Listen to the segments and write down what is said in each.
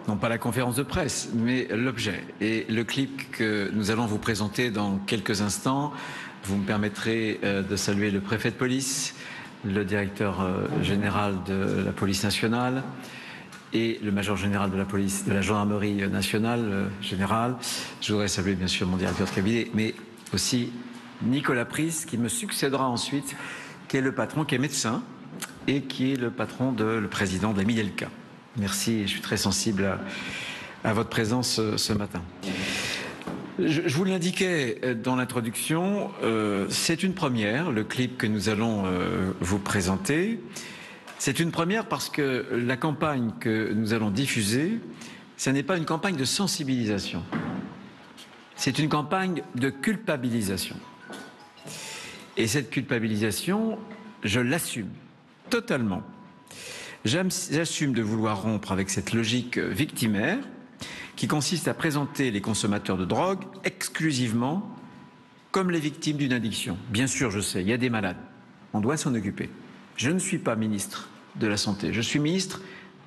non pas la conférence de presse, mais l'objet. Et le clip que nous allons vous présenter dans quelques instants, vous me permettrez de saluer le préfet de police, le directeur général de la police nationale et le major général de la police, de la gendarmerie nationale générale. Je voudrais saluer bien sûr mon directeur de cabinet, mais aussi Nicolas Pris, qui me succédera ensuite, qui est le patron, qui est médecin et qui est le patron le président de la Midelca. Merci, je suis très sensible à votre présence ce matin. Je vous l'indiquais dans l'introduction, c'est une première, le clip que nous allons vous présenter. C'est une première parce que la campagne que nous allons diffuser, ce n'est pas une campagne de sensibilisation, c'est une campagne de culpabilisation. Et cette culpabilisation, je l'assume totalement. J'assume de vouloir rompre avec cette logique victimaire qui consiste à présenter les consommateurs de drogue exclusivement comme les victimes d'une addiction. Bien sûr, je sais, il y a des malades, on doit s'en occuper. Je ne suis pas ministre de la Santé, je suis ministre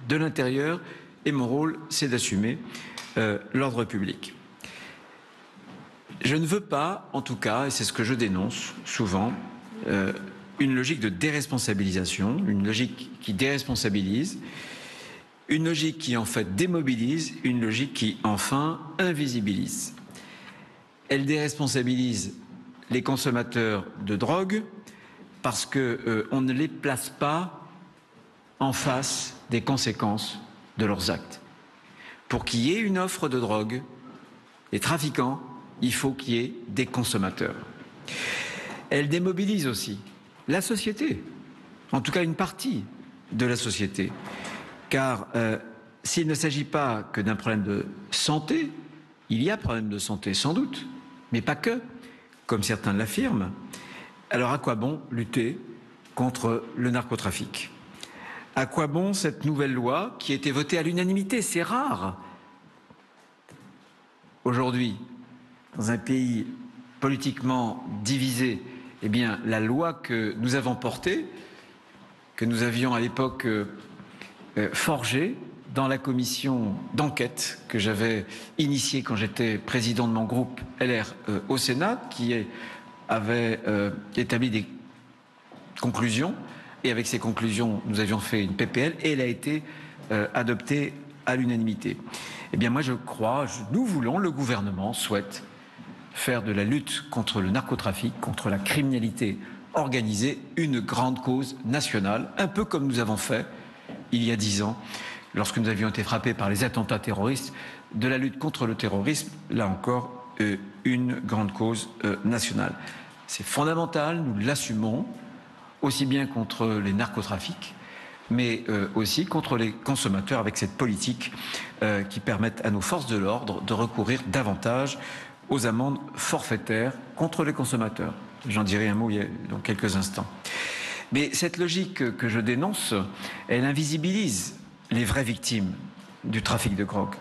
de l'Intérieur et mon rôle, c'est d'assumer l'ordre public. Je ne veux pas, en tout cas, et c'est ce que je dénonce souvent, une logique de déresponsabilisation, une logique qui déresponsabilise, une logique qui en fait démobilise, une logique qui enfin invisibilise. Elle déresponsabilise les consommateurs de drogue parce qu'on ne les place pas en face des conséquences de leurs actes. Pour qu'il y ait une offre de drogue, les trafiquants, il faut qu'il y ait des consommateurs. Elle démobilise aussi la société, en tout cas une partie de la société, car s'il ne s'agit pas que d'un problème de santé, il y a problème de santé sans doute, mais pas que, comme certains l'affirment. Alors à quoi bon lutter contre le narcotrafic? À quoi bon cette nouvelle loi qui a été votée à l'unanimité? C'est rare. Aujourd'hui, dans un pays politiquement divisé, eh bien, la loi que nous avons portée, que nous avions à l'époque forgée dans la commission d'enquête que j'avais initiée quand j'étais président de mon groupe LR au Sénat, qui avait établi des conclusions, et avec ces conclusions, nous avions fait une PPL, et elle a été adoptée à l'unanimité. Eh bien, moi, je crois, nous voulons, le gouvernement souhaite faire de la lutte contre le narcotrafic, contre la criminalité organisée, une grande cause nationale, un peu comme nous avons fait il y a 10 ans, lorsque nous avions été frappés par les attentats terroristes, de la lutte contre le terrorisme, là encore, une grande cause nationale. C'est fondamental, nous l'assumons, aussi bien contre les narcotrafics, mais aussi contre les consommateurs avec cette politique qui permette à nos forces de l'ordre de recourir davantage aux amendes forfaitaires contre les consommateurs. J'en dirai un mot dans quelques instants. Mais cette logique que je dénonce, elle invisibilise les vraies victimes du trafic de drogue,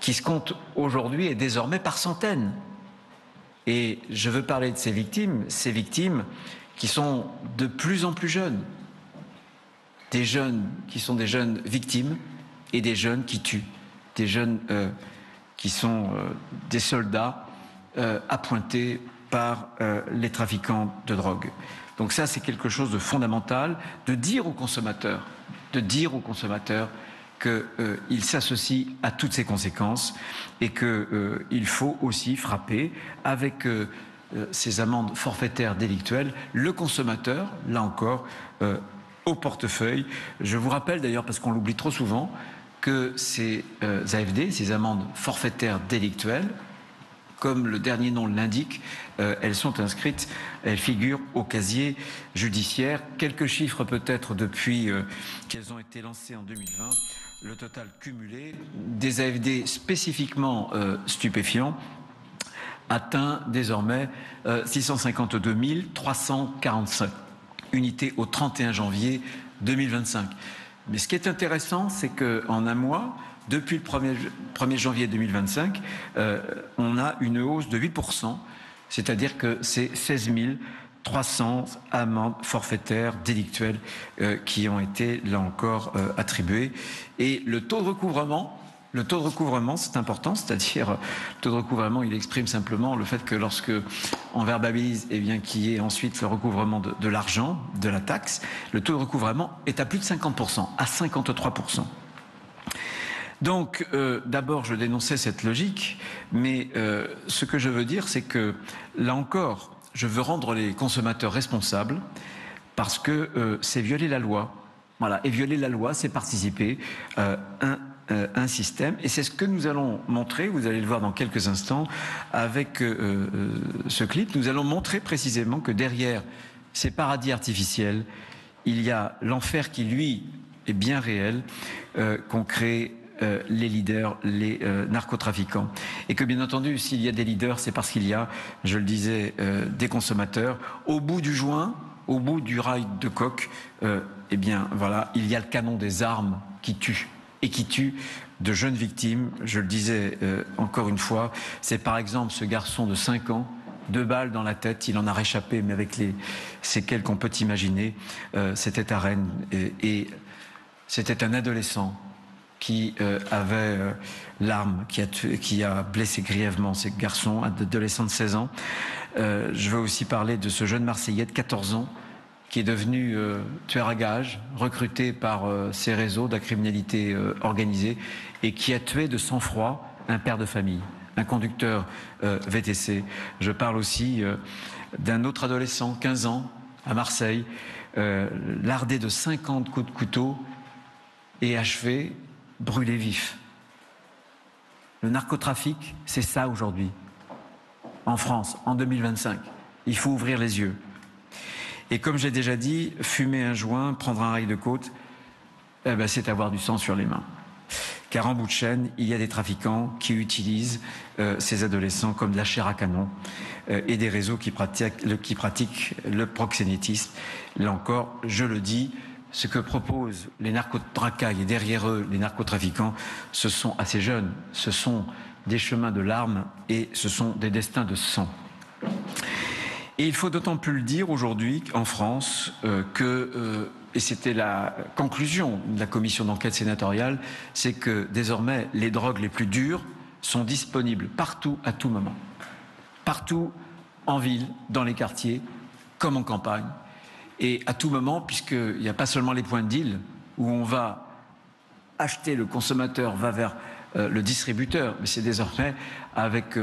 qui se comptent aujourd'hui et désormais par centaines. Et je veux parler de ces victimes qui sont de plus en plus jeunes. Des jeunes qui sont des jeunes victimes et des jeunes qui tuent. Des jeunes qui sont des soldats appointés par les trafiquants de drogue. Donc ça, c'est quelque chose de fondamental, de dire aux consommateurs qu'ils s'associent à toutes ces conséquences et qu'il faut aussi frapper avec ces amendes forfaitaires délictuelles le consommateur, là encore, au portefeuille. Je vous rappelle d'ailleurs, parce qu'on l'oublie trop souvent, que ces AFD, ces amendes forfaitaires délictuelles, comme le dernier nom l'indique, elles sont inscrites, elles figurent au casier judiciaire. Quelques chiffres peut-être depuis qu'elles ont été lancées en 2020. Le total cumulé des AFD spécifiquement stupéfiants atteint désormais 652 345 unités au 31 janvier 2025. Mais ce qui est intéressant, c'est qu'en un mois, depuis le 1er janvier 2025, on a une hausse de 8%, c'est-à-dire que c'est 16 300 amendes forfaitaires délictuelles qui ont été, là encore, attribuées. Et le taux de recouvrement Le taux de recouvrement, c'est important, c'est-à-dire le taux de recouvrement, il exprime simplement le fait que lorsque on verbabilise, eh bien, qu'il y ait ensuite le recouvrement de l'argent, de la taxe, le taux de recouvrement est à plus de 50%, à 53%. Donc, d'abord, je dénonçais cette logique, mais ce que je veux dire, c'est que, là encore, je veux rendre les consommateurs responsables parce que c'est violer la loi. Voilà, et violer la loi, c'est participer à un système, et c'est ce que nous allons montrer, vous allez le voir dans quelques instants, avec ce clip. Nous allons montrer précisément que derrière ces paradis artificiels, il y a l'enfer qui, lui, est bien réel, qu'ont créé les leaders, les narcotrafiquants. Et que, bien entendu, s'il y a des leaders, c'est parce qu'il y a, je le disais, des consommateurs. Au bout du joint, au bout du rail de coke, eh bien, voilà, il y a le canon des armes qui tue. Et qui tue de jeunes victimes. Je le disais encore une fois, c'est par exemple ce garçon de 5 ans, 2 balles dans la tête, il en a réchappé, mais avec les séquelles qu'on peut imaginer. C'était à Rennes, et c'était un adolescent qui avait l'arme, qui a blessé grièvement ces garçons, un adolescent de 16 ans. Je veux aussi parler de ce jeune Marseillais de 14 ans, qui est devenu tueur à gages, recruté par ces réseaux de la criminalité organisée, et qui a tué de sang-froid un père de famille, un conducteur VTC. Je parle aussi d'un autre adolescent, 15 ans, à Marseille, lardé de 50 coups de couteau et achevé, brûlé vif. Le narcotrafic, c'est ça aujourd'hui, en France, en 2025. Il faut ouvrir les yeux. Et comme j'ai déjà dit, fumer un joint, prendre un rail de côte, eh ben, c'est avoir du sang sur les mains. Car en bout de chaîne, il y a des trafiquants qui utilisent ces adolescents comme de la chair à canon et des réseaux qui pratiquent le proxénétisme. Là encore, je le dis, ce que proposent les narcotracailles et derrière eux les narcotrafiquants, ce sont assez jeunes, ce sont des chemins de larmes et ce sont des destins de sang. Et il faut d'autant plus le dire aujourd'hui en France et c'était la conclusion de la commission d'enquête sénatoriale, c'est que désormais les drogues les plus dures sont disponibles partout, à tout moment. Partout, en ville, dans les quartiers, comme en campagne. Et à tout moment, puisqu'il n'y a pas seulement les points de deal où on va acheter, le consommateur va vers le distributeur, mais c'est désormais avec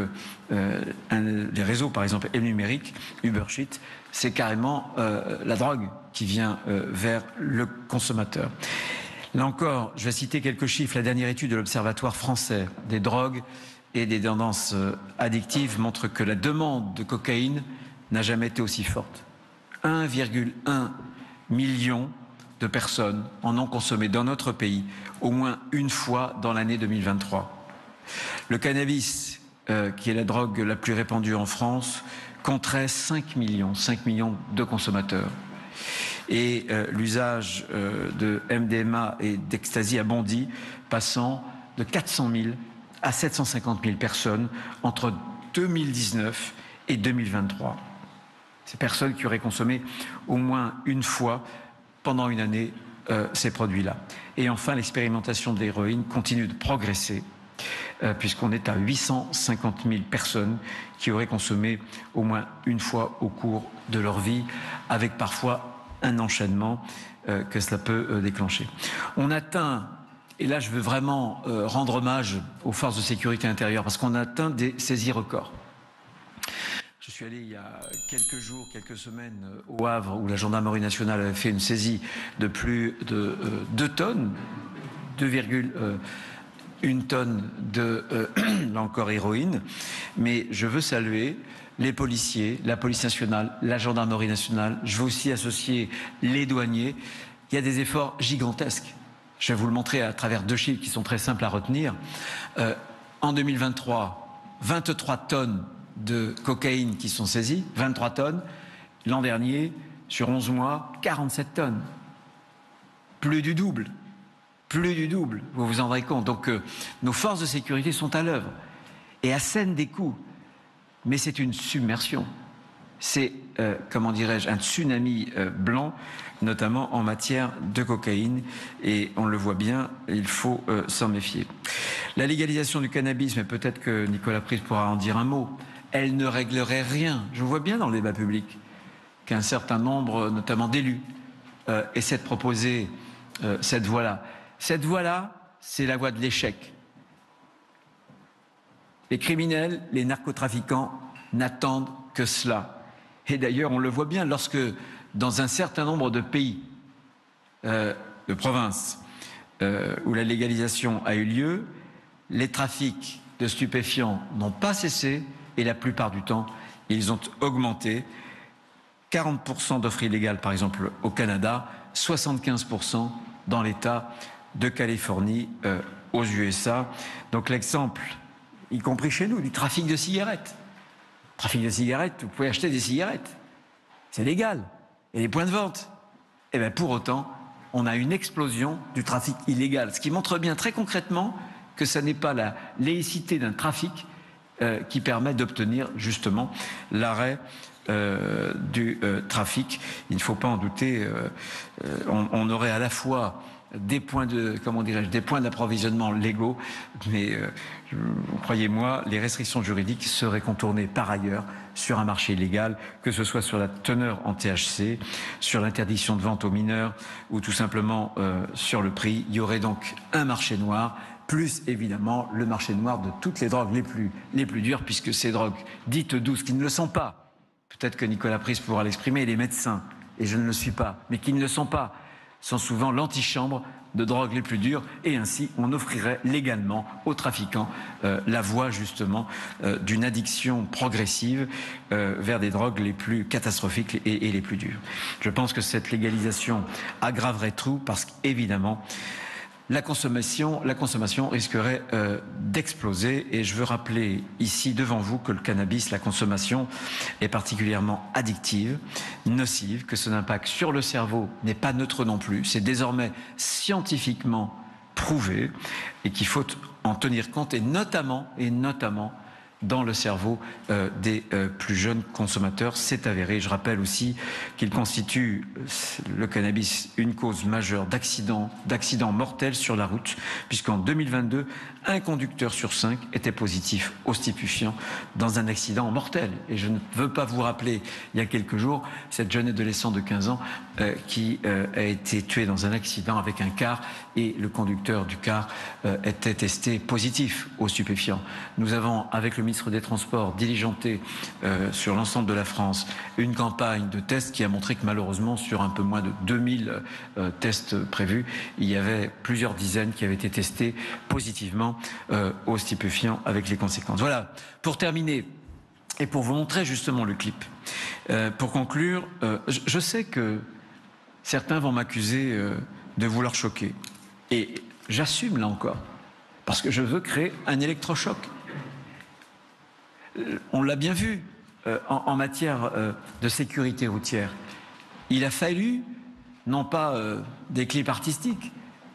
les réseaux, par exemple, et numériques, Uber Sheet, c'est carrément la drogue qui vient vers le consommateur. Là encore, je vais citer quelques chiffres. La dernière étude de l'Observatoire français des drogues et des tendances addictives montre que la demande de cocaïne n'a jamais été aussi forte. 1,1 million de personnes en ont consommé dans notre pays au moins une fois dans l'année 2023. Le cannabis, qui est la drogue la plus répandue en France, compterait 5 millions de consommateurs. Et l'usage de MDMA et d'ecstasy a bondi, passant de 400 000 à 750 000 personnes entre 2019 et 2023. Ces personnes qui auraient consommé au moins une fois pendant une année ces produits-là. Et enfin, l'expérimentation de l'héroïne continue de progresser, puisqu'on est à 850 000 personnes qui auraient consommé au moins une fois au cours de leur vie, avec parfois un enchaînement que cela peut déclencher. On atteint, et là je veux vraiment rendre hommage aux forces de sécurité intérieure, parce qu'on atteint des saisies records. Je suis allé il y a quelques jours, quelques semaines au Havre, où la gendarmerie nationale avait fait une saisie de plus de 2 tonnes, 2,1 tonnes de, là encore, héroïne. Mais je veux saluer les policiers, la police nationale, la gendarmerie nationale. Je veux aussi associer les douaniers. Il y a des efforts gigantesques. Je vais vous le montrer à travers 2 chiffres qui sont très simples à retenir. En 2023, 23 tonnes de cocaïne qui sont saisies, 23 tonnes. L'an dernier, sur 11 mois, 47 tonnes. Plus du double. Plus du double, vous vous en rendrez compte. Donc nos forces de sécurité sont à l'œuvre et assènent des coups. Mais c'est une submersion. C'est, comment dirais-je, un tsunami blanc, notamment en matière de cocaïne. Et on le voit bien, il faut s'en méfier. La légalisation du cannabis, mais peut-être que Nicolas Pries pourra en dire un mot, elle ne réglerait rien. Je vois bien dans le débat public qu'un certain nombre, notamment d'élus, essaient de proposer cette voie-là. Cette voie-là, c'est la voie de l'échec. Les criminels, les narcotrafiquants n'attendent que cela. Et d'ailleurs, on le voit bien lorsque, dans un certain nombre de pays, de provinces, où la légalisation a eu lieu, les trafics de stupéfiants n'ont pas cessé et la plupart du temps, ils ont augmenté. 40% d'offres illégales, par exemple, au Canada, 75% dans l'État de Californie, aux USA. Donc l'exemple, y compris chez nous, du trafic de cigarettes. Trafic de cigarettes, vous pouvez acheter des cigarettes. C'est légal. Et les points de vente. Et bien pour autant, on a une explosion du trafic illégal. Ce qui montre bien très concrètement que ce n'est pas la layécité d'un trafic qui permet d'obtenir justement l'arrêt du trafic. Il ne faut pas en douter. On aurait à la fois des points de, comment dirais-je, des points d'approvisionnement légaux, mais croyez-moi, les restrictions juridiques seraient contournées par ailleurs sur un marché illégal, que ce soit sur la teneur en THC, sur l'interdiction de vente aux mineurs ou tout simplement sur le prix. Il y aurait donc un marché noir, plus évidemment le marché noir de toutes les drogues les plus dures, puisque ces drogues dites douces, qui ne le sont pas, peut-être que Nicolas Pries pourra l'exprimer, les médecins, et je ne le suis pas, mais qui ne le sont pas, sont souvent l'antichambre de drogues les plus dures, et ainsi on offrirait légalement aux trafiquants la voie justement d'une addiction progressive vers des drogues les plus catastrophiques et les plus dures. Je pense que cette légalisation aggraverait tout parce qu'évidemment la consommation risquerait d'exploser. Et je veux rappeler ici devant vous que le cannabis, la consommation est particulièrement addictive, nocive, que son impact sur le cerveau n'est pas neutre non plus. C'est désormais scientifiquement prouvé et qu'il faut en tenir compte, et notamment dans le cerveau des plus jeunes consommateurs. C'est avéré. Je rappelle aussi qu'il constitue, le cannabis, une cause majeure d'accidents mortels sur la route, puisqu'en 2022, un conducteur sur 5 était positif aux stupéfiants dans un accident mortel. Et je ne veux pas vous rappeler, il y a quelques jours, cette jeune adolescente de 15 ans qui a été tuée dans un accident avec un car, et le conducteur du car était testé positif aux stupéfiants. Nous avons, avec le ministre des Transports, diligenté sur l'ensemble de la France une campagne de tests qui a montré que malheureusement, sur un peu moins de 2000 tests prévus, il y avait plusieurs dizaines qui avaient été testés positivement aux stupéfiants, avec les conséquences. Voilà, pour terminer et pour vous montrer justement le clip. Pour conclure, je sais que certains vont m'accuser de vouloir choquer, et j'assume là encore, parce que je veux créer un électrochoc. On l'a bien vu en matière de sécurité routière. Il a fallu, non pas des clips artistiques,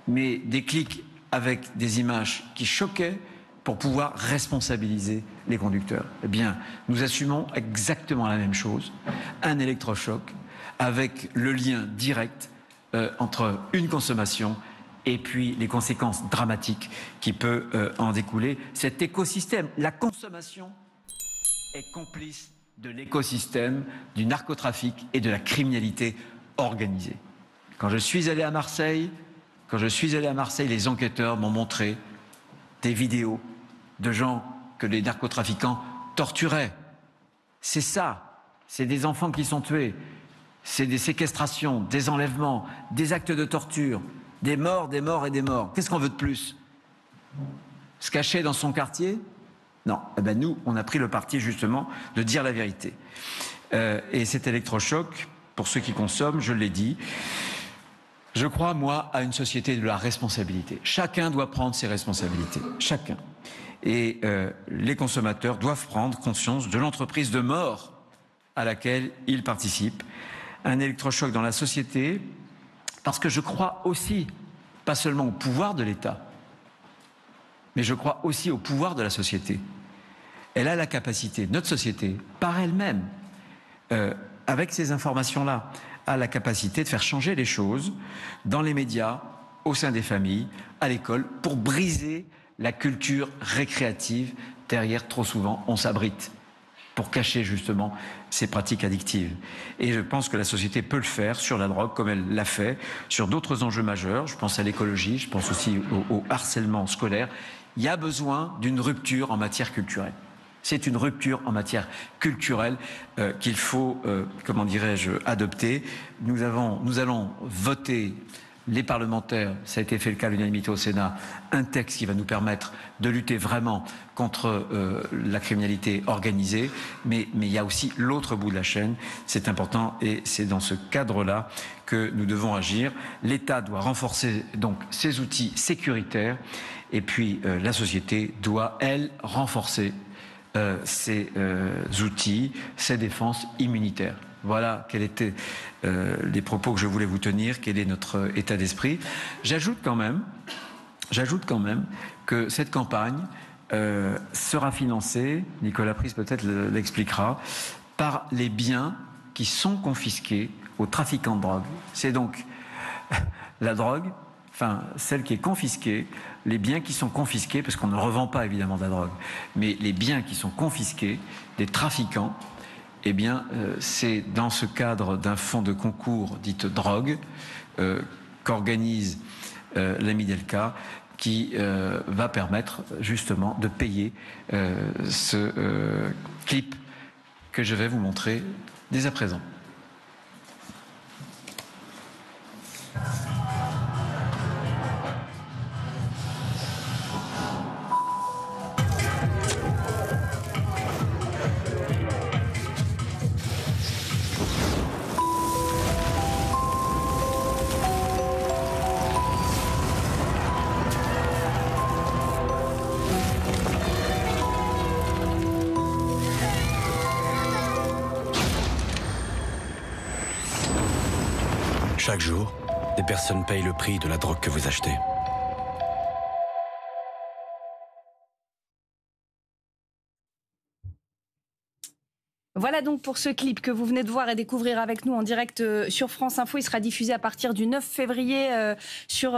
mais des clics avec des images qui choquaient pour pouvoir responsabiliser les conducteurs. Eh bien, nous assumons exactement la même chose, un électrochoc avec le lien direct entre une consommation et puis les conséquences dramatiques qui peuvent en découler. Cet écosystème, la consommation est complice de l'écosystème du narcotrafic et de la criminalité organisée. Quand je suis allé à Marseille, les enquêteurs m'ont montré des vidéos de gens que les narcotrafiquants torturaient. C'est ça, c'est des enfants qui sont tués, c'est des séquestrations, des enlèvements, des actes de torture, des morts et des morts. Qu'est-ce qu'on veut de plus? Se cacher dans son quartier? Non, eh ben nous, on a pris le parti justement de dire la vérité. Et cet électrochoc, pour ceux qui consomment, je l'ai dit, je crois, moi, à une société de la responsabilité. Chacun doit prendre ses responsabilités, chacun. Et les consommateurs doivent prendre conscience de l'entreprise de mort à laquelle ils participent. Un électrochoc dans la société, parce que je crois aussi, pas seulement au pouvoir de l'État, mais je crois aussi au pouvoir de la société. Elle a la capacité, notre société, par elle-même, avec ces informations-là, a la capacité de faire changer les choses dans les médias, au sein des familles, à l'école, pour briser la culture récréative. Derrière, trop souvent, on s'abrite pour cacher justement ces pratiques addictives. Et je pense que la société peut le faire sur la drogue comme elle l'a fait, sur d'autres enjeux majeurs. Je pense à l'écologie, je pense aussi au harcèlement scolaire. Il y a besoin d'une rupture en matière culturelle. C'est une rupture en matière culturelle qu'il faut, comment dirais-je, adopter. Nous allons voter, les parlementaires, ça a été fait le cas à l'unanimité au Sénat, un texte qui va nous permettre de lutter vraiment contre la criminalité organisée, mais il y a aussi l'autre bout de la chaîne, c'est important et c'est dans ce cadre-là que nous devons agir. L'État doit renforcer donc ses outils sécuritaires et puis la société doit, elle, renforcer ces outils, ces défenses immunitaires. Voilà quels étaient les propos que je voulais vous tenir, quel est notre état d'esprit. J'ajoute quand même que cette campagne sera financée, Nicolas Pris peut-être l'expliquera, par les biens qui sont confisqués aux trafiquants de drogue. C'est donc la drogue, enfin celle qui est confisquée, les biens qui sont confisqués, parce qu'on ne revend pas évidemment de la drogue, mais les biens qui sont confisqués des trafiquants, eh bien c'est dans ce cadre d'un fonds de concours dite drogue qu'organise l'ami Delca, qui va permettre justement de payer ce clip que je vais vous montrer dès à présent. Chaque jour, des personnes payent le prix de la drogue que vous achetez. Voilà donc pour ce clip que vous venez de voir et découvrir avec nous en direct sur France Info. Il sera diffusé à partir du 9 février sur